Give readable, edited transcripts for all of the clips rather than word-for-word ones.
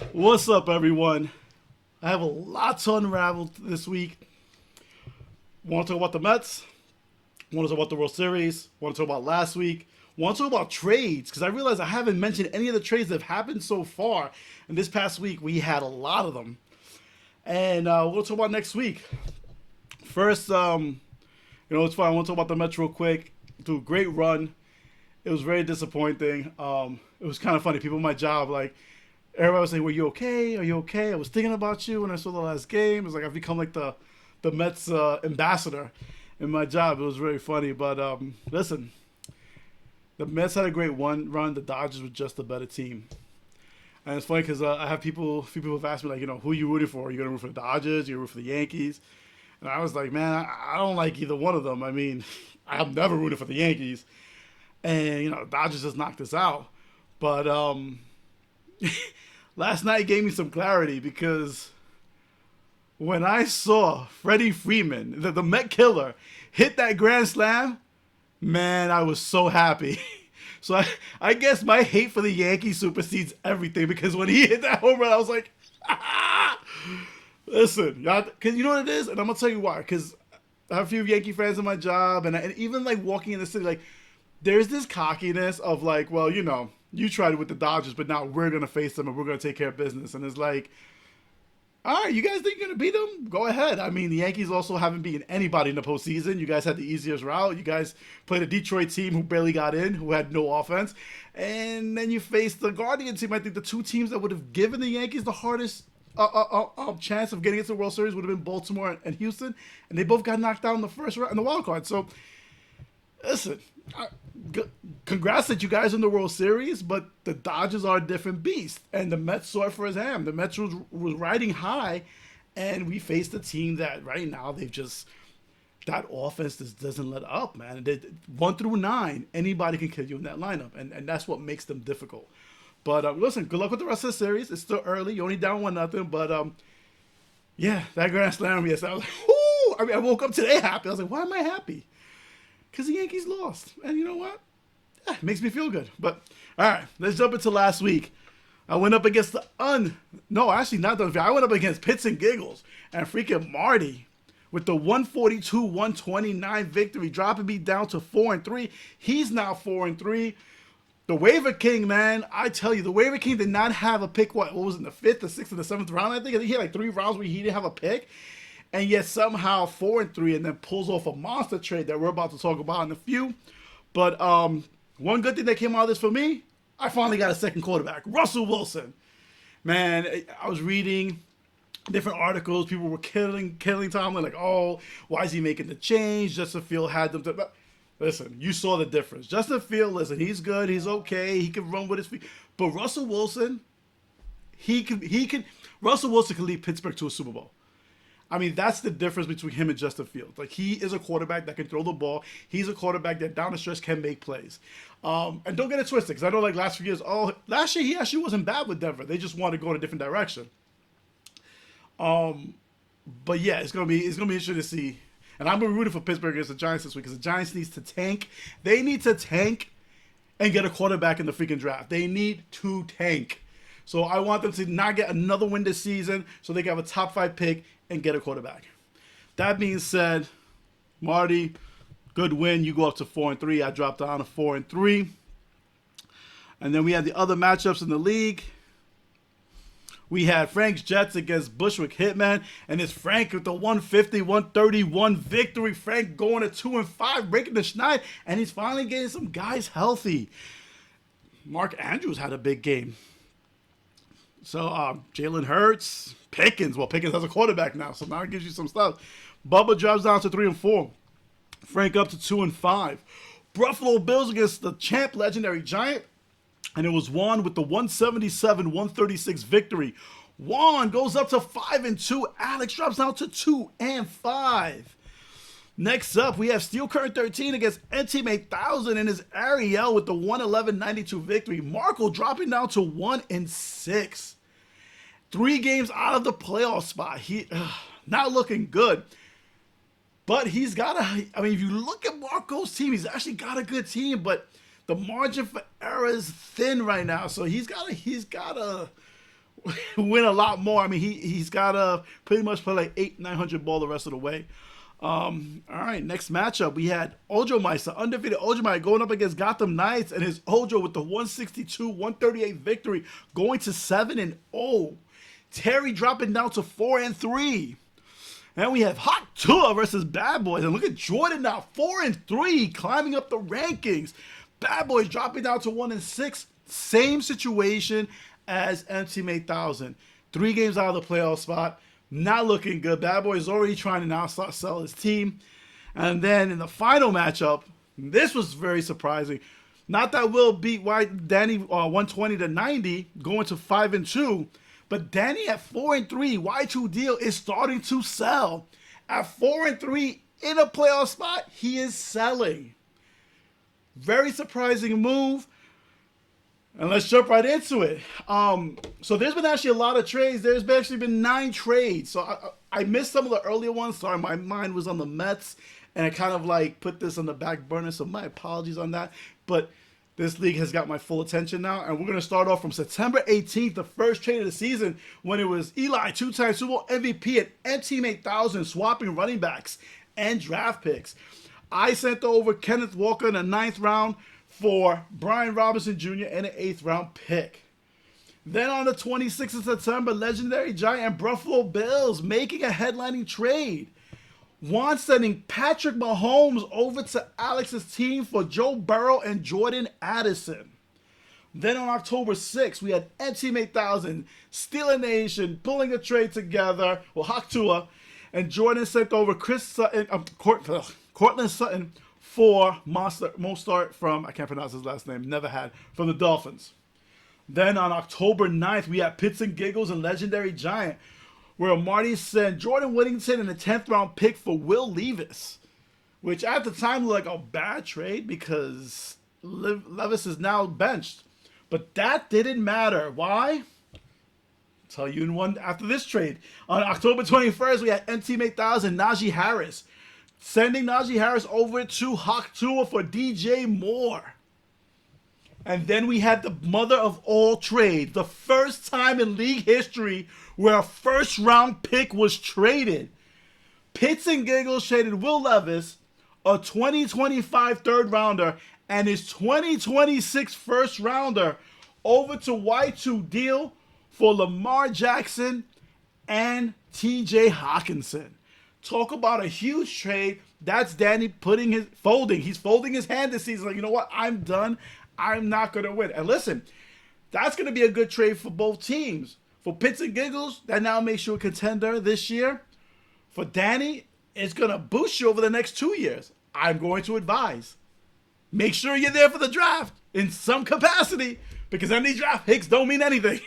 What's up, everyone? I have a lot to unravel this week. Want to talk about the Mets? Want to talk about the World Series? Want to talk about last week? Want to talk about trades? Because I realize I haven't mentioned any of the trades that have happened so far. And this past week, we had a lot of them. And we'll talk about next week. First, it's fine. I want to talk about the Mets real quick. Do a great run. It was very disappointing. It was kind of funny. People in my job, like, everybody was saying, "Were you okay? Are you okay?" I was thinking about you when I saw the last game. It's like I've become like the Mets ambassador in my job. It was very funny. But listen, the Mets had a great run. The Dodgers were just a better team. And it's funny because I have a few people have asked me, like, who are you rooting for? Are you going to root for the Dodgers? Are you root for the Yankees? And I was like, man, I don't like either one of them. I mean, I'm never rooting for the Yankees. And, the Dodgers just knocked us out. But last night gave me some clarity because when I saw Freddie Freeman, the Met killer, hit that grand slam, man, I was so happy. So I guess my hate for the Yankees supersedes everything because when he hit that home run, I was like, listen, y'all, because you know what it is? And I'm going to tell you why. Because I have a few Yankee fans in my job, and even like walking in the city, like, there's this cockiness of like, well, you tried it with the Dodgers, but now we're going to face them and we're going to take care of business. And it's like, all right, you guys think you're going to beat them? Go ahead. I mean, the Yankees also haven't beaten anybody in the postseason. You guys had the easiest route. You guys played a Detroit team who barely got in, who had no offense. And then you faced the Guardian team. I think the two teams that would have given the Yankees the hardest chance of getting into the World Series would have been Baltimore and Houston. And they both got knocked out in the first round in the wild card. So, listen, congrats that you guys in the World Series, but the Dodgers are a different beast, and the Mets saw it for his hand. The Mets was riding high, and we faced a team that right now they've just that offense just doesn't let up, man. And 1 through 9, anybody can kill you in that lineup, and that's what makes them difficult. But listen, good luck with the rest of the series. It's still early. You're only down 1-0, but yeah, that grand slam. Yes, I was like, whoo! I mean, I woke up today happy. I was like, why am I happy? Because the Yankees lost. And you know what? Yeah, it makes me feel good. But, all right, let's jump into last week. I went up against No, actually, not the... I went up against Pits and Giggles. And freaking Marty with the 142-129 victory, dropping me down to 4-3. He's now 4-3. The Waiver King, man, I tell you, the Waiver King did not have a pick, what was it, in the 5th, the 6th, and the 7th round, I think? I think he had like 3 rounds where he didn't have a pick. And yet somehow 4-3, and then pulls off a monster trade that we're about to talk about in a few. But one good thing that came out of this for me, I finally got a second quarterback, Russell Wilson. Man, I was reading different articles. People were killing Tomlin, like, oh, why is he making the change? Justin Field had them. Listen, you saw the difference. Justin Field, listen, he's good, he's okay, he can run with his feet. But Russell Wilson, Russell Wilson can lead Pittsburgh to a Super Bowl. I mean, that's the difference between him and Justin Fields. Like, he is a quarterback that can throw the ball. He's a quarterback that down the stretch can make plays. And don't get it twisted, because I know, like, last few years, last year he actually wasn't bad with Denver. They just wanted to go in a different direction. But yeah, it's gonna be interesting to see. And I'm gonna be rooting for Pittsburgh against the Giants this week because the Giants needs to tank. They need to tank and get a quarterback in the freaking draft. They need to tank. So I want them to not get another win this season so they can have a top 5 pick and get a quarterback. That being said, Marty, good win. You go up to 4-3. I dropped down to 4-3. And then we had the other matchups in the league. We had Frank's Jets against Bushwick Hitman, and it's Frank with the 150-131 victory. Frank going to 2-5, breaking the schneid, and he's finally getting some guys healthy. Mark Andrews had a big game. So Jalen Hurts, Pickens. Well, Pickens has a quarterback now, so now it gives you some stuff. Bubba drops down to 3-4. Frank up to 2-5. Buffalo Bills against the champ legendary Giant. And it was Juan with the 177-136 victory. Juan goes up to 5-2. Alex drops down to 2-5. Next up, we have Steel Curtain 13 against N-Team 8000 and his Ariel with the 111-92 victory. Marco dropping down to 1-6. 3 games out of the playoff spot. He not looking good. But he's got if you look at Marco's team, he's actually got a good team, but the margin for error is thin right now. So he's got to win a lot more. I mean, he's got to pretty much play like 900 ball the rest of the way. All right, next matchup we had Ojo Meister, undefeated Ojo Meister going up against Gotham Knights, and his Ojo with the 162-138 victory, going to 7-0. Terry dropping down to 4-3. And we have Hot Tour versus Bad Boys, and look at Jordan now, 4-3, climbing up the rankings. Bad Boys dropping down to 1-6. Same situation as Team 8000. 3 games out of the playoff spot. Not looking good. Bad Boy is already trying to now start sell his team. And then in the final matchup, this was very surprising. Not that Will beat Danny 120-90, going to 5-2. But Danny at 4-3, Y2 Deal is starting to sell. At 4-3 in a playoff spot, he is selling. Very surprising move. And let's jump right into it. So there's been actually a lot of trades. There's actually been 9 trades. So I missed some of the earlier ones. Sorry, my mind was on the Mets. And I kind of like put this on the back burner. So my apologies on that. But this league has got my full attention now. And we're going to start off from September 18th, the first trade of the season, when it was Eli, 2-time Super Bowl MVP at Team 8000, swapping running backs and draft picks. I sent over Kenneth Walker in the 9th round for Brian Robinson Jr. and an 8th round pick. Then on the 26th of September, legendary Giant and Buffalo Bills making a headlining trade. Juan sending Patrick Mahomes over to Alex's team for Joe Burrow and Jordan Addison. Then on October 6th, we had Team 8000, Steeler Nation, pulling a trade together, Hawk Tua, and Jordan sent over Cortland Sutton for Mostert from, I can't pronounce his last name, never had, from the Dolphins. Then on October 9th, we had Pits and Giggles and Legendary Giant, where Marty sent Jordan Whittington and a 10th round pick for Will Levis, which at the time looked like a bad trade because Levis is now benched. But that didn't matter. Why? I'll tell you in one after this trade. On October 21st, we had Team 8000, Najee Harris, sending Najee Harris over to Hawk Tua for DJ Moore. And then we had the mother of all trades, the first time in league history where a first round pick was traded. Pits and Giggles traded Will Levis, a 2025 third rounder, and his 2026 first rounder over to Y2 Deal for Lamar Jackson and TJ Hawkinson. Talk about a huge trade. That's Danny folding. He's folding his hand this season. Like, you know what? I'm done. I'm not going to win. And listen, that's going to be a good trade for both teams. For Pits and Giggles, that now makes you a contender this year. For Danny, it's going to boost you over the next 2 years. I'm going to advise. Make sure you're there for the draft in some capacity, because any draft picks don't mean anything.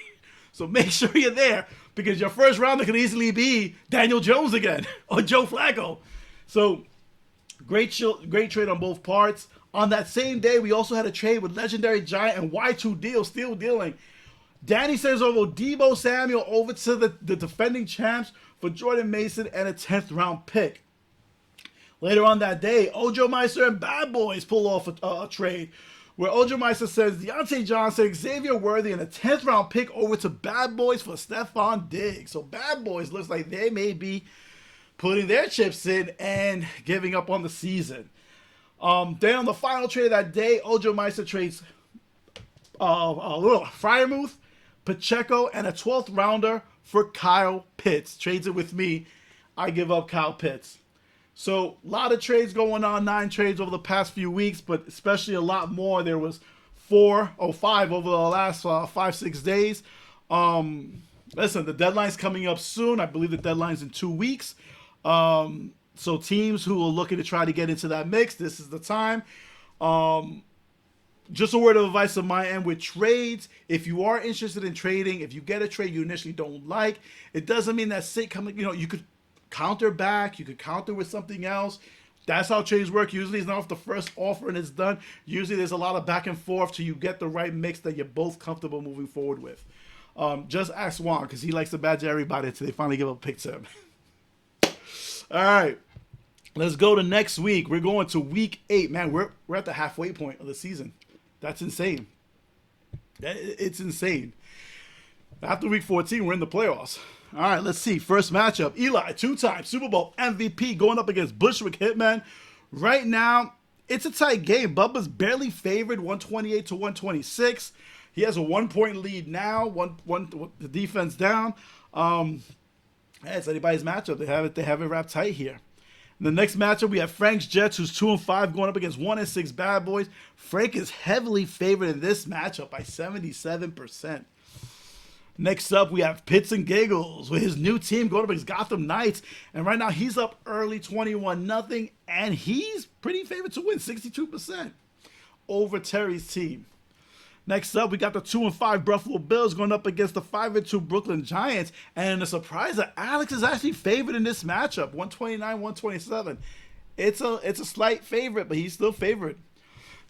So make sure you're there, because your first rounder could easily be Daniel Jones again or Joe Flacco. So great trade on both parts. On that same day, we also had a trade with Legendary Giant and Y2 Deal still dealing. Danny sends over Deebo Samuel over to the defending champs for Jordan Mason and a 10th round pick. Later on that day, Ojo Meister and Bad Boys pull off a trade where Ojo Meister sends Deontay Johnson, Xavier Worthy, and a 10th round pick over to Bad Boys for Stephon Diggs. So Bad Boys looks like they may be putting their chips in and giving up on the season. Then on the final trade of that day, Ojo Meister trades Freiermuth, Pacheco, and a 12th rounder for Kyle Pitts. Trades it with me. I give up Kyle Pitts. So a lot of trades going on, 9 trades over the past few weeks, but especially a lot more. There was 4 or 5 over the last 5-6 days. Listen, the deadline's coming up soon. I believe the deadline's in 2 weeks. So teams who are looking to try to get into that mix, this is the time. Just a word of advice on my end with trades. If you are interested in trading, if you get a trade you initially don't like, it doesn't mean that you could counter back, you could counter with something else. That's how trades work. Usually it's not off the first offer and it's done. Usually there's a lot of back and forth till you get the right mix that you're both comfortable moving forward with. Just ask Juan, because he likes to badger everybody until they finally give up a pick to him. All right, let's go to next week. We're going to week 8. Man, we're at the halfway point of the season. That's insane. It's insane. After week 14, we're in the playoffs. All right, let's see. First matchup: Eli, two-time Super Bowl MVP, going up against Bushwick Hitman. Right now, it's a tight game. Bubba's barely favored, 128 to 126. He has a 1-point lead now. The defense down. It's anybody's matchup. They have it wrapped tight here. In the next matchup, we have Frank's Jets, who's 2-5, going up against 1-6 Bad Boys. Frank is heavily favored in this matchup by 77%. Next up, we have Pits and Giggles with his new team going up against Gotham Knights. And right now, he's up early 21-0. And he's pretty favored to win, 62% over Terry's team. Next up, we got the 2-5 Buffalo Bills going up against the 5-2 Brooklyn Giants. And the surprise that Alex is actually favored in this matchup, 129-127. It's a slight favorite, but he's still favored.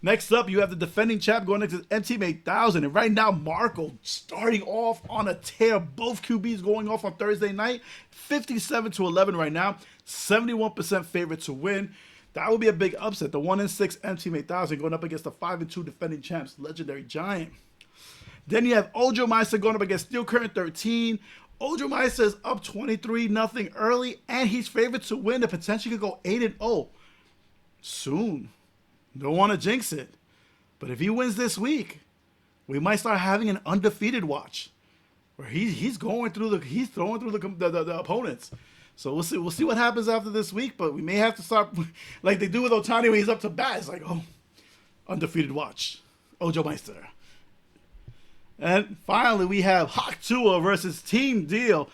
Next up, you have the defending champ going next to M-Team 8000. And right now, Marco starting off on a tear. Both QBs going off on Thursday night. 57-11 right now. 71% favorite to win. That would be a big upset. The 1-6 M-Team 8000 going up against the 5-2 defending champs, Legendary Giant. Then you have Ojo Meister going up against Steel Current 13. Ojo Meister is up 23-0 early, and he's favored to win and potentially could go 8-0 soon. Don't want to jinx it. But if he wins this week, we might start having an undefeated watch where he's throwing through the opponents. So we'll see what happens after this week, but we may have to start like they do with Otani when he's up to bat. It's like, oh, undefeated watch. Ojo Meister. And finally, we have Hawk Tua versus Team Deal.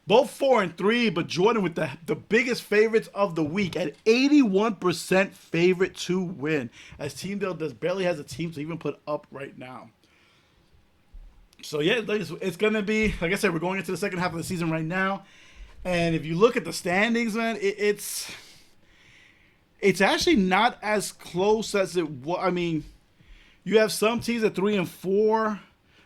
Both 4-3, but Jordan with the biggest favorites of the week at 81% favorite to win. As Team Deal barely has a team to even put up right now. So yeah, it's going to be, like I said, we're going into the second half of the season right now. And if you look at the standings, man, it's actually not as close as it was. I mean, you have some teams at 3-4.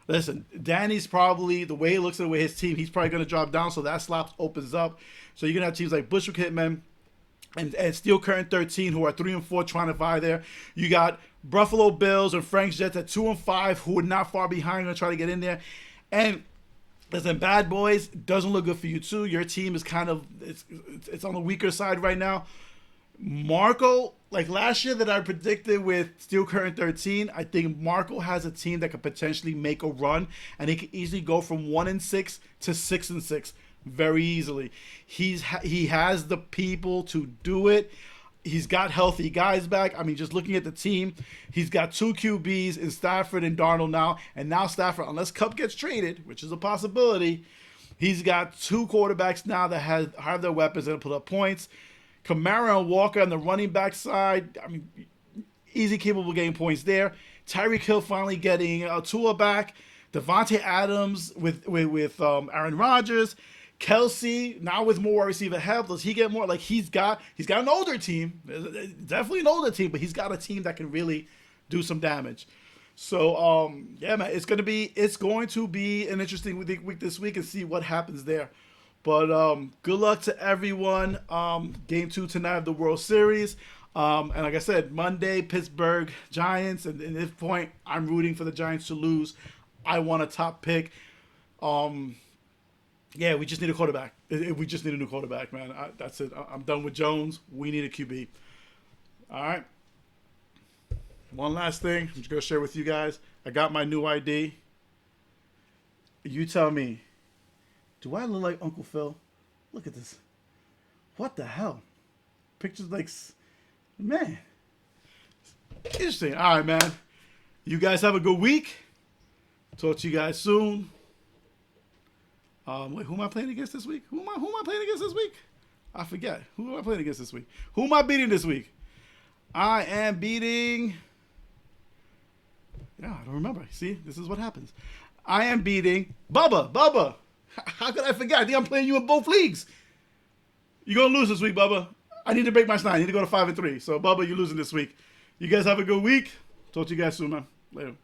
Listen, Danny's probably, the way he looks at the way his team, he's probably going to drop down, so that slot opens up. So you're going to have teams like Bushwick Hitman and Steel Current 13 who are 3-4 trying to vie there. You got Buffalo Bills and Frank's Jets at 2-5 who are not far behind going to try to get in there. And listen, Bad Boys doesn't look good for you too. Your team is kind of, it's on the weaker side right now. Marco, like last year that I predicted with Steel Current 13, I think Marco has a team that could potentially make a run, and he could easily go from 1-6 to 6-6 very easily. He has the people to do it. He's got healthy guys back. I mean, just looking at the team, he's got 2 QBs in Stafford and Darnold now, and now Stafford, unless Kupp gets traded, which is a possibility, he's got 2 quarterbacks now that have their weapons and put up points. Kamara and Walker on the running back side, I mean, easy capable of getting points there. Tyreek Hill finally getting Tua back. Devontae Adams with Aaron Rodgers. Kelsey now with more receiver help. Does he get more? Like he's got an older team, definitely an older team, but he's got a team that can really do some damage. So yeah, man, it's going to be an interesting week this week and see what happens there. But good luck to everyone. Game 2 tonight of the World Series. And like I said, Monday, Pittsburgh Giants. And at this point, I'm rooting for the Giants to lose. I want a top pick. Yeah, we just need a quarterback. We just need a new quarterback, man. That's it. I'm done with Jones. We need a QB. All right. One last thing. I'm just going to share with you guys. I got my new ID. You tell me. Do I look like Uncle Phil? Look at this. What the hell? Pictures like... Man. Interesting. All right, man. You guys have a good week. Talk to you guys soon. Wait, who am I playing against this week? Who am I playing against this week? I forget. Who am I playing against this week? Who am I beating this week? I am beating... Yeah, I don't remember. See, this is what happens. I am beating Bubba. How could I forget? I think I'm playing you in both leagues. You're going to lose this week, Bubba. I need to break my snide. I need to go to 5-3. So, Bubba, you're losing this week. You guys have a good week. Talk to you guys soon, man. Later.